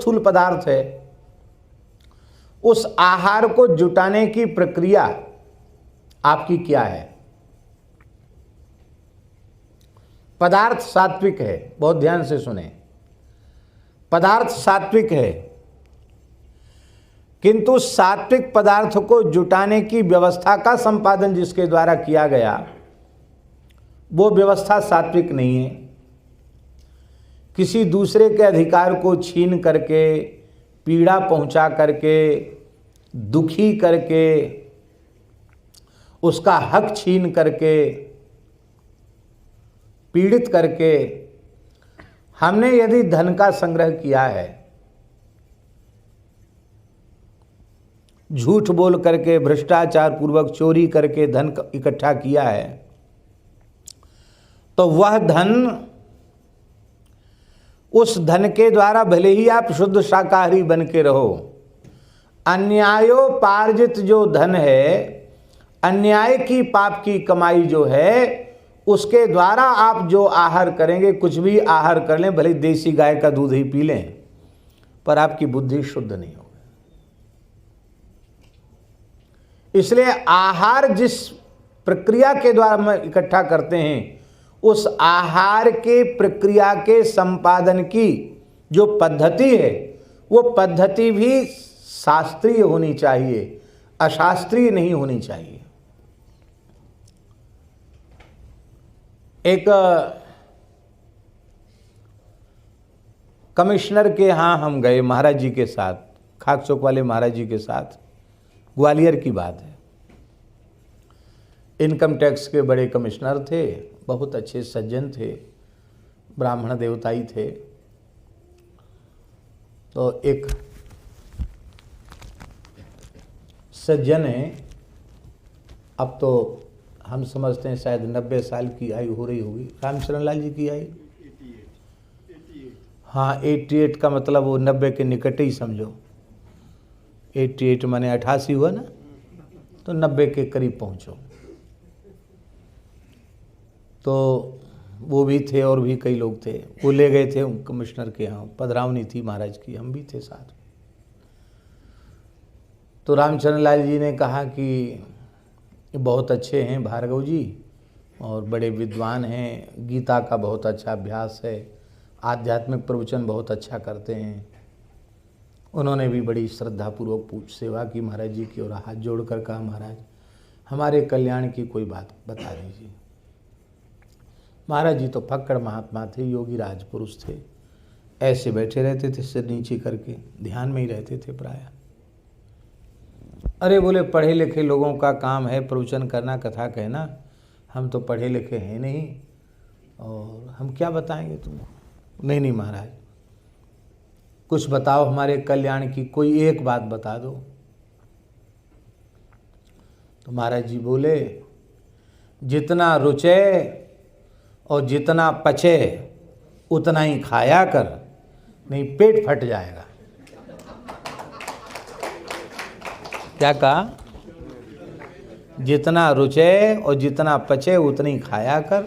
स्थूल पदार्थ है, उस आहार को जुटाने की प्रक्रिया आपकी क्या है? पदार्थ सात्विक है, बहुत ध्यान से सुने, पदार्थ सात्विक है, किंतु सात्विक पदार्थ को जुटाने की व्यवस्था का संपादन जिसके द्वारा किया गया वो व्यवस्था सात्विक नहीं है। किसी दूसरे के अधिकार को छीन करके, पीड़ा पहुंचा करके, दुखी करके, उसका हक छीन करके, पीड़ित करके हमने यदि धन का संग्रह किया है, झूठ बोल करके, भ्रष्टाचार पूर्वक चोरी करके धन इकट्ठा किया है, तो वह धन, उस धन के द्वारा भले ही आप शुद्ध शाकाहारी बन के रहो, अन्यायोपार्जित जो धन है, अन्याय की पाप की कमाई जो है, उसके द्वारा आप जो आहार करेंगे, कुछ भी आहार कर लें, भले देसी गाय का दूध ही पी लें, पर आपकी बुद्धि शुद्ध नहीं होगी। इसलिए आहार जिस प्रक्रिया के द्वारा हम इकट्ठा करते हैं, उस आहार के प्रक्रिया के संपादन की जो पद्धति है, वो पद्धति भी शास्त्रीय होनी चाहिए, अशास्त्रीय नहीं होनी चाहिए। एक कमिश्नर के यहाँ हम गए महाराज जी के साथ, खाक चौक वाले महाराज जी के साथ, ग्वालियर की बात है। इनकम टैक्स के बड़े कमिश्नर थे, बहुत अच्छे सज्जन थे, ब्राह्मण देवताई थे। तो एक सज्जन है, अब तो हम समझते हैं शायद 90 साल की आयु हो रही होगी, रामचरण लाल जी की आयु, हाँ 88 का मतलब वो 90 के निकट ही समझो, 88 माने 88 हुआ ना, तो 90 के करीब पहुँचो। तो वो भी थे और भी कई लोग थे, वो ले गए थे कमिश्नर के यहाँ, पधरावनी थी महाराज की, हम भी थे साथ। तो रामचरण लाल जी ने कहा कि बहुत अच्छे हैं भार्गव जी और बड़े विद्वान हैं, गीता का बहुत अच्छा अभ्यास है, आध्यात्मिक प्रवचन बहुत अच्छा करते हैं। उन्होंने भी बड़ी श्रद्धापूर्वक पूछ सेवा की महाराज जी की और हाथ जोड़कर कहा, महाराज हमारे कल्याण की कोई बात बता दीजिए। महाराज जी तो फक्कड़ महात्मा थे, योगी राजपुरुष थे, ऐसे बैठे रहते थे सिर नीचे करके, ध्यान में ही रहते थे प्रायः। अरे बोले पढ़े लिखे लोगों का काम है प्रवचन करना, कथा कहना, हम तो पढ़े लिखे हैं नहीं और हम क्या बताएंगे तुमको। नहीं महाराज कुछ बताओ, हमारे कल्याण की कोई एक बात बता दो। तो महाराज जी बोले, जितना रुचे और जितना पचे उतना ही खाया कर, नहीं पेट फट जाएगा। क्या कहा? जितना रुचे और जितना पचे उतनी खाया कर,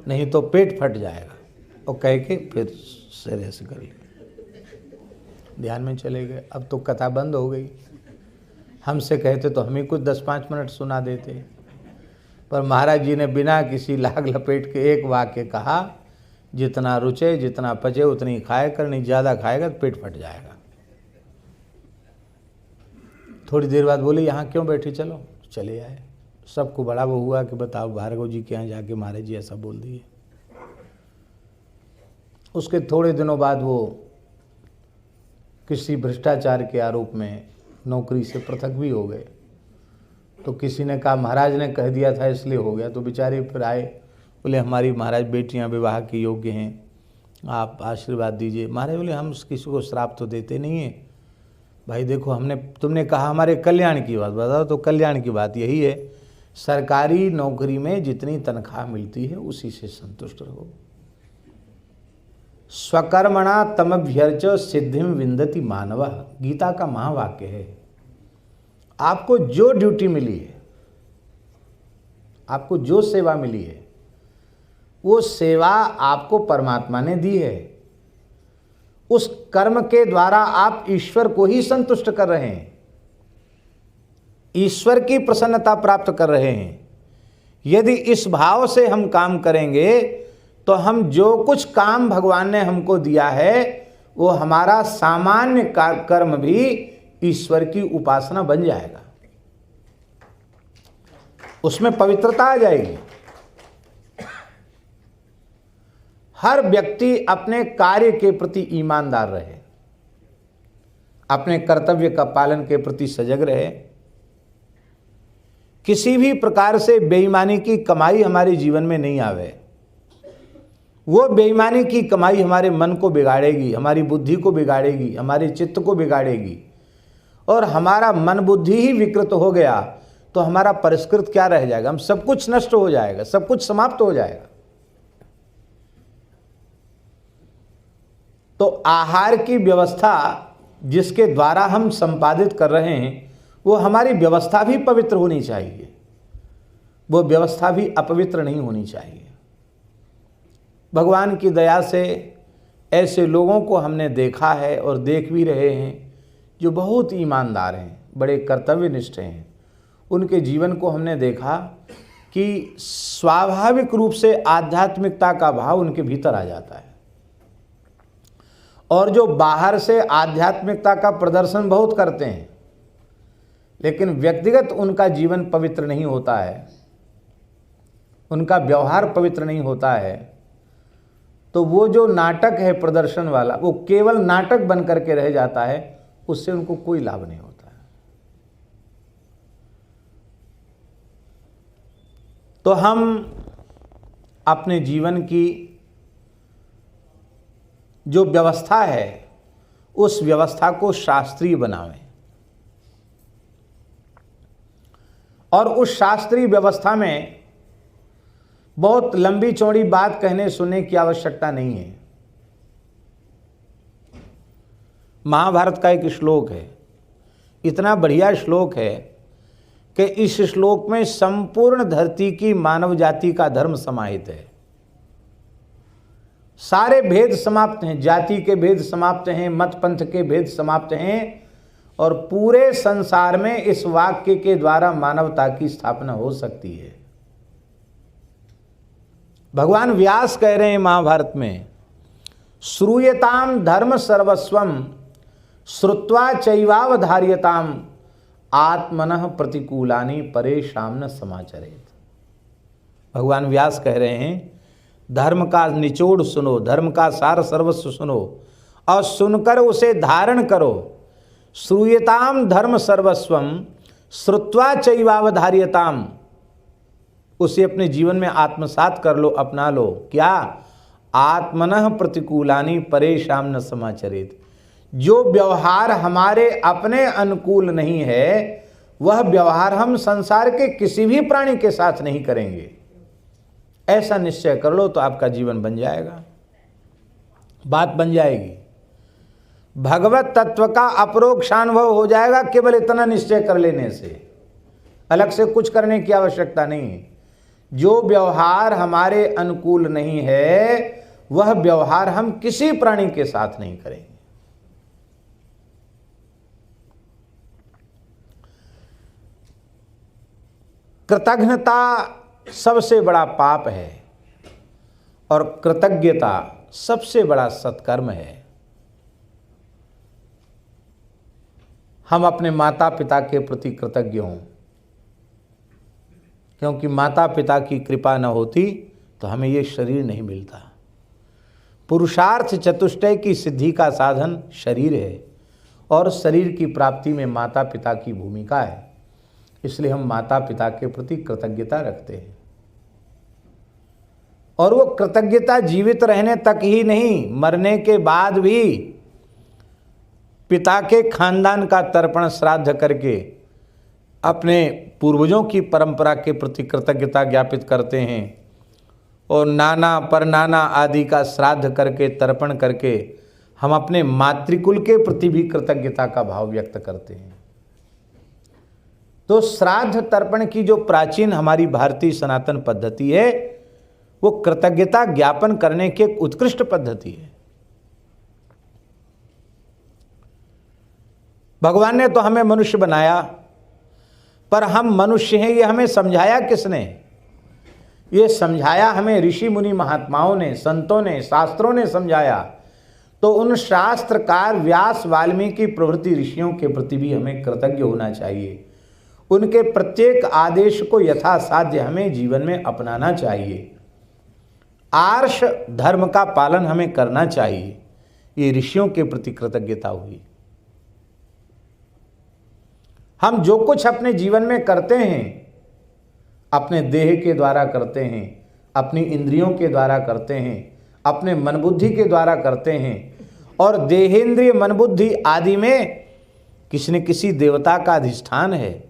नहीं तो पेट फट जाएगा। और कह के फिर सिरे से कर लिया, ध्यान में चले गए। अब तो कथा बंद हो गई। हमसे कहते तो हमें कुछ 10-5 मिनट सुना देते, पर महाराज जी ने बिना किसी लाग लपेट के एक वाक्य कहा, जितना रुचे जितना पचे उतनी खाया कर, नहीं ज़्यादा खाएगा तो पेट फट जाएगा। थोड़ी देर बाद बोले, यहाँ क्यों बैठे, चलो। चले आए। सबको बड़ा वो हुआ कि बताओ भार्गव जी के यहाँ जाके महाराज जी ऐसा बोल दिए। उसके थोड़े दिनों बाद वो किसी भ्रष्टाचार के आरोप में नौकरी से पृथक भी हो गए। तो किसी ने कहा महाराज ने कह दिया था इसलिए हो गया। तो बेचारे फिर आए, बोले हमारी महाराज बेटियां विवाह के योग्य हैं, आप आशीर्वाद दीजिए। महाराज बोले हम किसी को श्राप तो देते नहीं हैं भाई, देखो तुमने कहा हमारे कल्याण की बात बताओ, तो कल्याण की बात यही है, सरकारी नौकरी में जितनी तनख्वाह मिलती है उसी से संतुष्ट रहो। स्वकर्मणा तमभ्यर्च सिद्धिम विंदति मानव, गीता का महावाक्य है। आपको जो ड्यूटी मिली है, आपको जो सेवा मिली है, वो सेवा आपको परमात्मा ने दी है, उस कर्म के द्वारा आप ईश्वर को ही संतुष्ट कर रहे हैं, ईश्वर की प्रसन्नता प्राप्त कर रहे हैं। यदि इस भाव से हम काम करेंगे तो हम जो कुछ काम भगवान ने हमको दिया है वो हमारा सामान्य कर्म भी ईश्वर की उपासना बन जाएगा, उसमें पवित्रता आ जाएगी। हर व्यक्ति अपने कार्य के प्रति ईमानदार रहे, अपने कर्तव्य का पालन के प्रति सजग रहे। किसी भी प्रकार से बेईमानी की कमाई हमारे जीवन में नहीं आवे। वो बेईमानी की कमाई हमारे मन को बिगाड़ेगी, हमारी बुद्धि को बिगाड़ेगी, हमारे चित्त को बिगाड़ेगी। और हमारा मन बुद्धि ही विकृत हो गया तो हमारा परिष्कृत क्या रह जाएगा? हम सब कुछ नष्ट हो जाएगा, सब कुछ समाप्त हो जाएगा। तो आहार की व्यवस्था जिसके द्वारा हम संपादित कर रहे हैं वो हमारी व्यवस्था भी पवित्र होनी चाहिए, वो व्यवस्था भी अपवित्र नहीं होनी चाहिए। भगवान की दया से ऐसे लोगों को हमने देखा है और देख भी रहे हैं जो बहुत ईमानदार हैं, बड़े कर्तव्यनिष्ठ हैं। उनके जीवन को हमने देखा कि स्वाभाविक रूप से आध्यात्मिकता का भाव उनके भीतर आ जाता है। और जो बाहर से आध्यात्मिकता का प्रदर्शन बहुत करते हैं लेकिन व्यक्तिगत उनका जीवन पवित्र नहीं होता है, उनका व्यवहार पवित्र नहीं होता है, तो वो जो नाटक है प्रदर्शन वाला वो केवल नाटक बन करके रह जाता है, उससे उनको कोई लाभ नहीं होता है। तो हम अपने जीवन की जो व्यवस्था है उस व्यवस्था को शास्त्रीय बनावें और उस शास्त्रीय व्यवस्था में बहुत लंबी चौड़ी बात कहने सुनने की आवश्यकता नहीं है। महाभारत का एक श्लोक है, इतना बढ़िया श्लोक है कि इस श्लोक में संपूर्ण धरती की मानव जाति का धर्म समाहित है। सारे भेद समाप्त हैं, जाति के भेद समाप्त हैं, मत पंथ के भेद समाप्त हैं और पूरे संसार में इस वाक्य के द्वारा मानवता की स्थापना हो सकती है। भगवान व्यास कह रहे हैं महाभारत में, श्रूयताम धर्म सर्वस्वम श्रुत्वा चैवावधार्यताम आत्मनः प्रतिकूलानि परेशान न समाचरेत। भगवान व्यास कह रहे हैं धर्म का निचोड़ सुनो, धर्म का सार सर्वस्व सुनो और सुनकर उसे धारण करो। श्रूयताम धर्म सर्वस्वम श्रुत्वा चैवावधार्यताम, उसे अपने जीवन में आत्मसात कर लो, अपना लो। क्या? आत्मनः प्रतिकूलानि परेशान न समाचरेत। जो व्यवहार हमारे अपने अनुकूल नहीं है वह व्यवहार हम संसार के किसी भी प्राणी के साथ नहीं करेंगे, ऐसा निश्चय कर लो तो आपका जीवन बन जाएगा, बात बन जाएगी। भगवत तत्व का अपरोक्षानुभव हो जाएगा केवल इतना निश्चय कर लेने से, अलग से कुछ करने की आवश्यकता नहीं है। जो व्यवहार हमारे अनुकूल नहीं है वह व्यवहार हम किसी प्राणी के साथ नहीं करेंगे। कृतज्ञता सबसे बड़ा पाप है और कृतज्ञता सबसे बड़ा सत्कर्म है। हम अपने माता पिता के प्रति कृतज्ञ हों, क्योंकि माता पिता की कृपा न होती तो हमें ये शरीर नहीं मिलता। पुरुषार्थ चतुष्टय की सिद्धि का साधन शरीर है और शरीर की प्राप्ति में माता पिता की भूमिका है, इसलिए हम माता पिता के प्रति कृतज्ञता रखते हैं। और वो कृतज्ञता जीवित रहने तक ही नहीं, मरने के बाद भी पिता के खानदान का तर्पण श्राद्ध करके अपने पूर्वजों की परंपरा के प्रति कृतज्ञता ज्ञापित करते हैं और नाना परनाना आदि का श्राद्ध करके तर्पण करके हम अपने मातृकुल के प्रति भी कृतज्ञता का भाव व्यक्त करते हैं। तो श्राद्ध तर्पण की जो प्राचीन हमारी भारतीय सनातन पद्धति है वो कृतज्ञता ज्ञापन करने की एक उत्कृष्ट पद्धति है। भगवान ने तो हमें मनुष्य बनाया, पर हम मनुष्य हैं ये हमें समझाया किसने? ये समझाया हमें ऋषि मुनि महात्माओं ने, संतों ने, शास्त्रों ने समझाया। तो उन शास्त्रकार व्यास, वाल्मीकि प्रभृति ऋषियों के प्रति भी हमें कृतज्ञ होना चाहिए। उनके प्रत्येक आदेश को यथासाध्य हमें जीवन में अपनाना चाहिए। आर्ष धर्म का पालन हमें करना चाहिए। ये ऋषियों के प्रति कृतज्ञता हुई। हम जो कुछ अपने जीवन में करते हैं, अपने देह के द्वारा करते हैं, अपनी इंद्रियों के द्वारा करते हैं, अपने मन बुद्धि के द्वारा करते हैं, और देहेंद्रिय मन बुद्धि आदि में किसी न किसी देवता का अधिष्ठान है।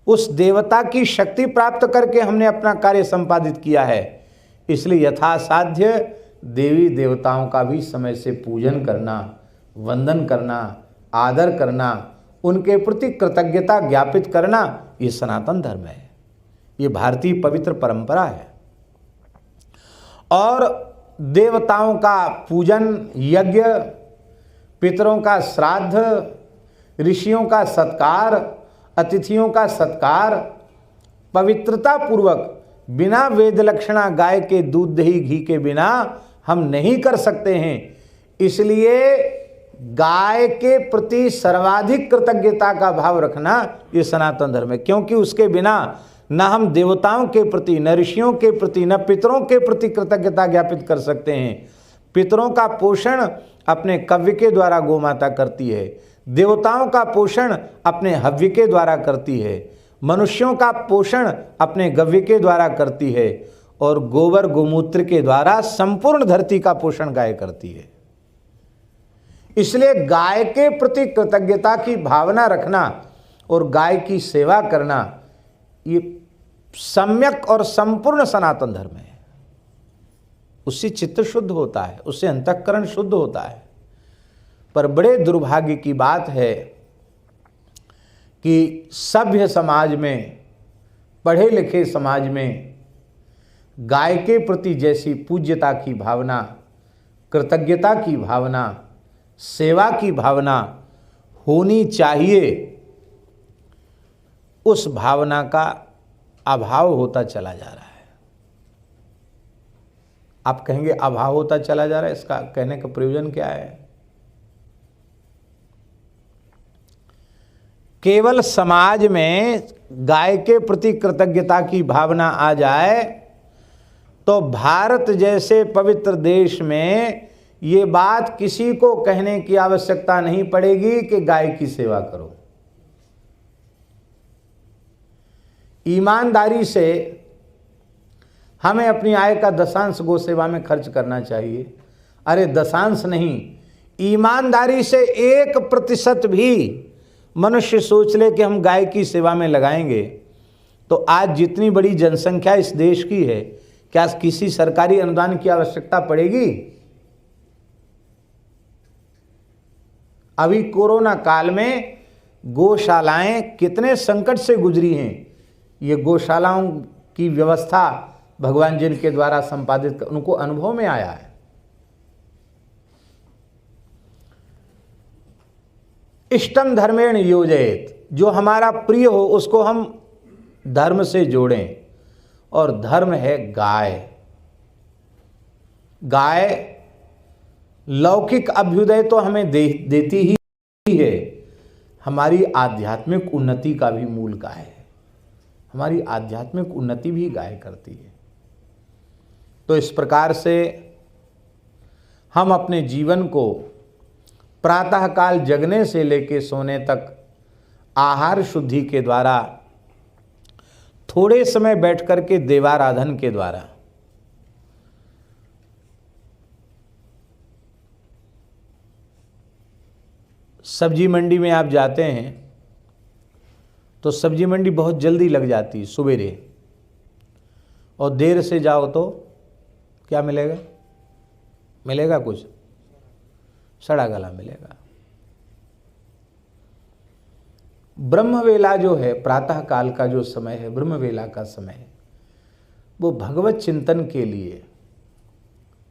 उस देवता की शक्ति प्राप्त करके हमने अपना कार्य संपादित किया है। इसलिए यथासाध्य देवी देवताओं का भी समय से पूजन करना, वंदन करना, आदर करना, उनके प्रति कृतज्ञता ज्ञापित करना, ये सनातन धर्म है, ये भारतीय पवित्र परंपरा है। और देवताओं का पूजन, यज्ञ, पितरों का श्राद्ध, ऋषियों का सत्कार, अतिथियों का सत्कार पवित्रता पूर्वक बिना वेद लक्षणा गाय के दूध दही घी के बिना हम नहीं कर सकते हैं। इसलिए गाय के प्रति सर्वाधिक कृतज्ञता का भाव रखना ये सनातन धर्म है, क्योंकि उसके बिना न हम देवताओं के प्रति, न ऋषियों के प्रति, न पितरों के प्रति कृतज्ञता ज्ञापित कर सकते हैं। पितरों का पोषण अपने कव्य के द्वारा गोमाता करती है, देवताओं का पोषण अपने हव्य के द्वारा करती है, मनुष्यों का पोषण अपने गव्य के द्वारा करती है, और गोबर गोमूत्र के द्वारा संपूर्ण धरती का पोषण गाय करती है। इसलिए गाय के प्रति कृतज्ञता की भावना रखना और गाय की सेवा करना ये सम्यक और संपूर्ण सनातन धर्म है। उससे चित्त शुद्ध होता है, उससे अंतःकरण शुद्ध होता है। पर बड़े दुर्भाग्य की बात है कि सभ्य समाज में, पढ़े लिखे समाज में गाय के प्रति जैसी पूज्यता की भावना, कृतज्ञता की भावना, सेवा की भावना होनी चाहिए, उस भावना का अभाव होता चला जा रहा है। आप कहेंगे अभाव होता चला जा रहा है, इसका कहने का प्रयोजन क्या है? केवल समाज में गाय के प्रति कृतज्ञता की भावना आ जाए तो भारत जैसे पवित्र देश में ये बात किसी को कहने की आवश्यकता नहीं पड़ेगी कि गाय की सेवा करो। ईमानदारी से हमें अपनी आय का दशांश गौ सेवा में खर्च करना चाहिए। अरे दशांश नहीं, ईमानदारी से 1% भी मनुष्य सोच ले कि हम गाय की सेवा में लगाएंगे तो आज जितनी बड़ी जनसंख्या इस देश की है, क्या किसी सरकारी अनुदान की आवश्यकता पड़ेगी? अभी कोरोना काल में गौशालाएं कितने संकट से गुजरी हैं। ये गौशालाओं की व्यवस्था भगवान जिनके द्वारा संपादित कर, उनको अनुभव में आया है। इष्टम धर्मेण योजयेत, जो हमारा प्रिय हो उसको हम धर्म से जोड़ें, और धर्म है गाय। गाय लौकिक अभ्युदय तो हमें देती ही है, हमारी आध्यात्मिक उन्नति का भी मूल गाय है। हमारी आध्यात्मिक उन्नति भी गाय करती है। तो इस प्रकार से हम अपने जीवन को प्रातःकाल जगने से लेकर सोने तक आहार शुद्धि के द्वारा, थोड़े समय बैठ करके देवाराधन के द्वारा, सब्जी मंडी में आप जाते हैं तो सब्जी मंडी बहुत जल्दी लग जाती सवेरे, और देर से जाओ तो क्या मिलेगा? मिलेगा कुछ? सड़ा गला मिलेगा। ब्रह्मवेला जो है, प्रातः काल का जो समय है, ब्रह्मवेला का समय, वो भगवत चिंतन के लिए,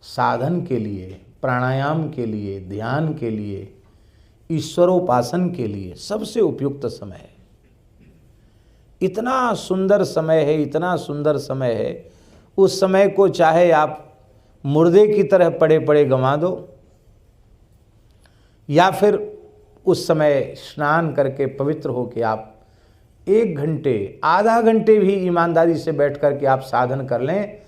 साधन के लिए, प्राणायाम के लिए, ध्यान के लिए, ईश्वरोपासन के लिए सबसे उपयुक्त समय है। इतना सुंदर समय है, इतना सुंदर समय है। उस समय को चाहे आप मुर्दे की तरह पड़े पड़े गंवा दो, या फिर उस समय स्नान करके पवित्र होकर आप 1 घंटे आधा घंटे भी ईमानदारी से बैठ करके आप साधन कर लें।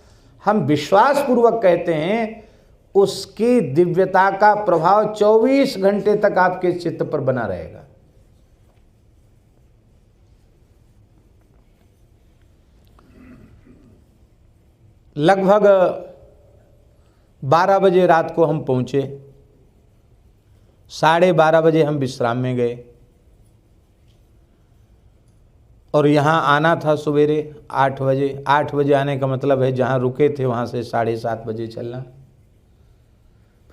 हम विश्वास पूर्वक कहते हैं उसकी दिव्यता का प्रभाव 24 घंटे तक आपके चित्त पर बना रहेगा। लगभग 12 बजे रात को हम पहुंचे, 12:30 बजे हम विश्राम में गए और यहाँ आना था सवेरे 8 बजे। 8 बजे आने का मतलब है जहाँ रुके थे वहाँ से 7:30 बजे चलना।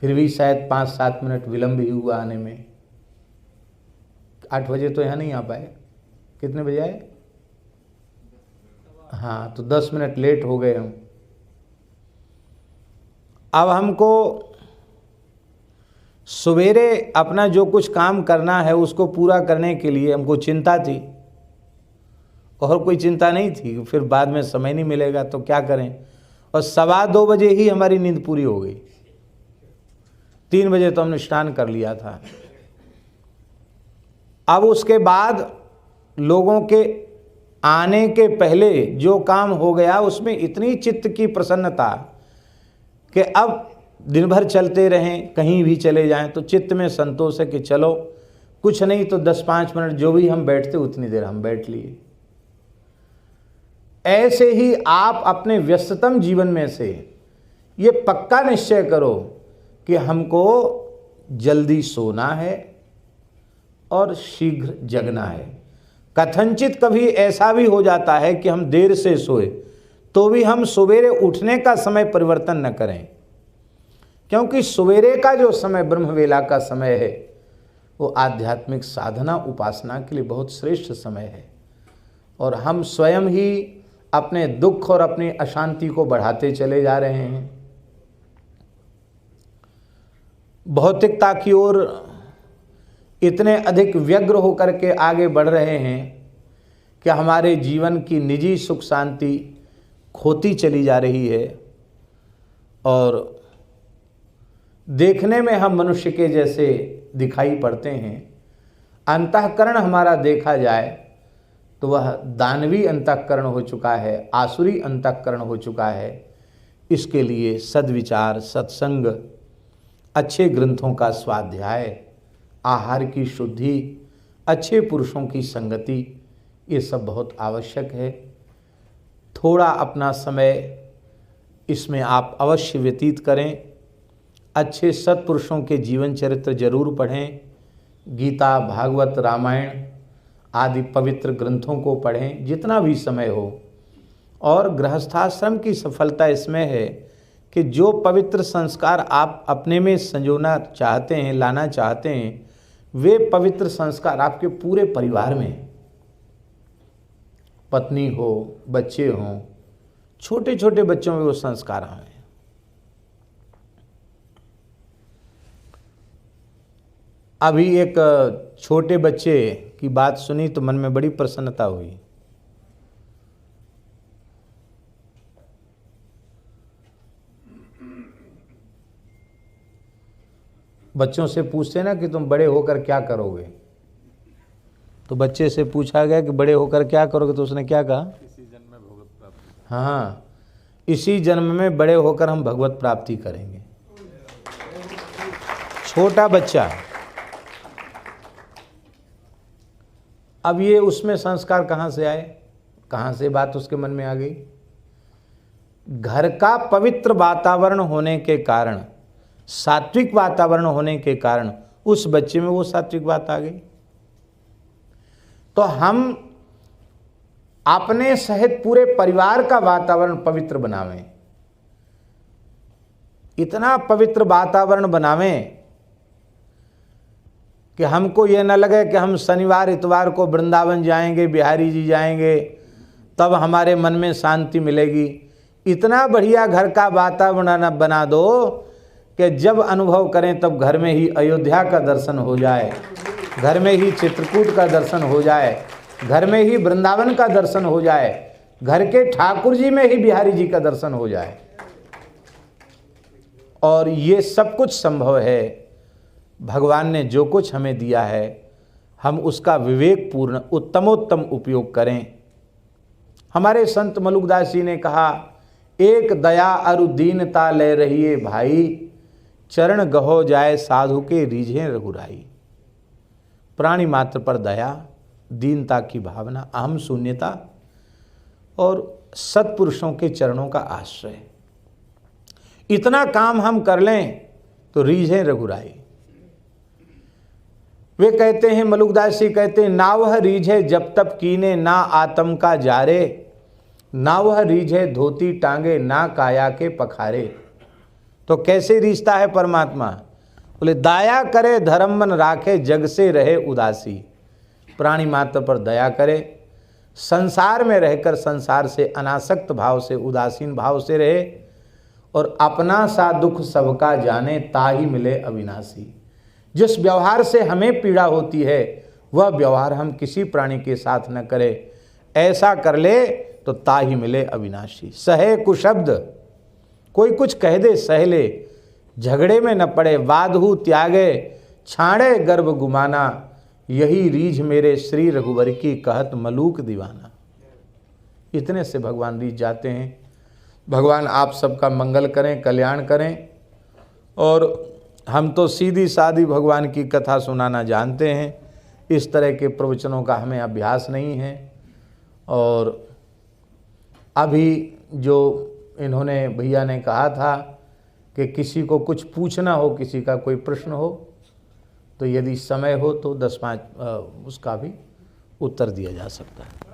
फिर भी शायद 5-7 मिनट विलम्ब ही हुआ आने में। 8 बजे तो यहाँ नहीं आ पाए। कितने बजे आए? हाँ, तो 10 मिनट लेट हो गए हम। अब हमको सवेरे अपना जो कुछ काम करना है उसको पूरा करने के लिए हमको चिंता थी, और कोई चिंता नहीं थी। फिर बाद में समय नहीं मिलेगा तो क्या करें। और 2:15 बजे ही हमारी नींद पूरी हो गई। 3 बजे तो हमने स्नान कर लिया था। अब उसके बाद लोगों के आने के पहले जो काम हो गया उसमें इतनी चित्त की प्रसन्नता कि अब दिन भर चलते रहें, कहीं भी चले जाएं तो चित्त में संतोष है कि चलो कुछ नहीं तो 10-5 मिनट जो भी हम बैठते उतनी देर हम बैठ लिए। ऐसे ही आप अपने व्यस्ततम जीवन में से ये पक्का निश्चय करो कि हमको जल्दी सोना है और शीघ्र जगना है। कथनचित कभी ऐसा भी हो जाता है कि हम देर से सोए तो भी हम सवेरे उठने का समय परिवर्तन न करें, क्योंकि सवेरे का जो समय ब्रह्मवेला का समय है वो आध्यात्मिक साधना उपासना के लिए बहुत श्रेष्ठ समय है। और हम स्वयं ही अपने दुख और अपनी अशांति को बढ़ाते चले जा रहे हैं। भौतिकता की ओर इतने अधिक व्यग्र होकर के आगे बढ़ रहे हैं कि हमारे जीवन की निजी सुख शांति खोती चली जा रही है। और देखने में हम मनुष्य के जैसे दिखाई पड़ते हैं। अंतःकरण हमारा देखा जाए तो वह दानवी अंतःकरण हो चुका है, आसुरी अंतःकरण हो चुका है। इसके लिए सद्विचार, सत्संग, अच्छे ग्रंथों का स्वाध्याय, आहार की शुद्धि, अच्छे पुरुषों की संगति, ये सब बहुत आवश्यक है। थोड़ा अपना समय इसमें आप अवश्य व्यतीत करें। अच्छे सत्पुरुषों के जीवन चरित्र जरूर पढ़ें। गीता, भागवत, रामायण आदि पवित्र ग्रंथों को पढ़ें जितना भी समय हो। और गृहस्थाश्रम की सफलता इसमें है कि जो पवित्र संस्कार आप अपने में संजोना चाहते हैं, लाना चाहते हैं, वे पवित्र संस्कार आपके पूरे परिवार में, पत्नी हो, बच्चे हों, छोटे छोटे बच्चों में वो संस्कार आए। अभी एक छोटे बच्चे की बात सुनी तो मन में बड़ी प्रसन्नता हुई। बच्चों से पूछते ना कि तुम बड़े होकर क्या करोगे, तो बच्चे से पूछा गया कि बड़े होकर क्या करोगे, तो उसने क्या कहा? इसी जन्म में भगवत प्राप्ति। हाँ, इसी जन्म में बड़े होकर हम भगवत प्राप्ति करेंगे। छोटा बच्चा। अब ये उसमें संस्कार कहाँ से आए, कहाँ से बात उसके मन में आ गई? घर का पवित्र वातावरण होने के कारण, सात्विक वातावरण होने के कारण उस बच्चे में वो सात्विक बात आ गई। तो हम अपने सहित पूरे परिवार का वातावरण पवित्र बनावें। इतना पवित्र वातावरण बनावें कि हमको ये न लगे कि हम शनिवार इतवार को वृंदावन जाएंगे, बिहारी जी जाएंगे, तब हमारे मन में शांति मिलेगी। इतना बढ़िया घर का वातावरण बना दो कि जब अनुभव करें तब घर में ही अयोध्या का दर्शन हो जाए, घर में ही चित्रकूट का दर्शन हो जाए, घर में ही वृंदावन का दर्शन हो जाए, घर के ठाकुर जी में ही बिहारी जी का दर्शन हो जाए। और ये सब कुछ संभव है। भगवान ने जो कुछ हमें दिया है हम उसका विवेकपूर्ण उत्तमोत्तम उपयोग करें। हमारे संत मलुकदास जी ने कहा, एक दया अरु दीनता ले रहिए भाई, चरण गहो जाए साधु के रीझे रघुराई। प्राणी मात्र पर दया, दीनता की भावना, अहम शून्यता और सत्पुरुषों के चरणों का आश्रय, इतना काम हम कर लें तो रीझे रघुराई। वे कहते हैं, मलुकदास जी कहते हैं, ना वह रीझे जब तब कीने ना आत्म का जारे, ना वह रीझे धोती टांगे ना काया के पखारे। तो कैसे रीझता है परमात्मा? बोले दया करे धर्म मन राखे जग से रहे उदासी। प्राणी मात्र पर दया करे, संसार में रहकर संसार से अनासक्त भाव से, उदासीन भाव से रहे और अपना सा दुख सबका जाने ताही मिले अविनाशी। जिस व्यवहार से हमें पीड़ा होती है वह व्यवहार हम किसी प्राणी के साथ न करें, ऐसा कर ले तो ताही मिले अविनाशी। सहे कुशब्द, कोई कुछ कह दे सह ले, झगड़े में न पड़े, वादहु त्यागे छाड़े गर्भ गुमाना, यही रीझ मेरे श्री रघुवर की कहत मलूक दीवाना। इतने से भगवान रीझ जाते हैं। भगवान आप सबका मंगल करें, कल्याण करें। और हम तो सीधी सादी भगवान की कथा सुनाना जानते हैं, इस तरह के प्रवचनों का हमें अभ्यास नहीं है। और अभी जो इन्होंने भैया ने कहा था कि किसी को कुछ पूछना हो, किसी का कोई प्रश्न हो, तो यदि समय हो तो 10-5 उसका भी उत्तर दिया जा सकता है।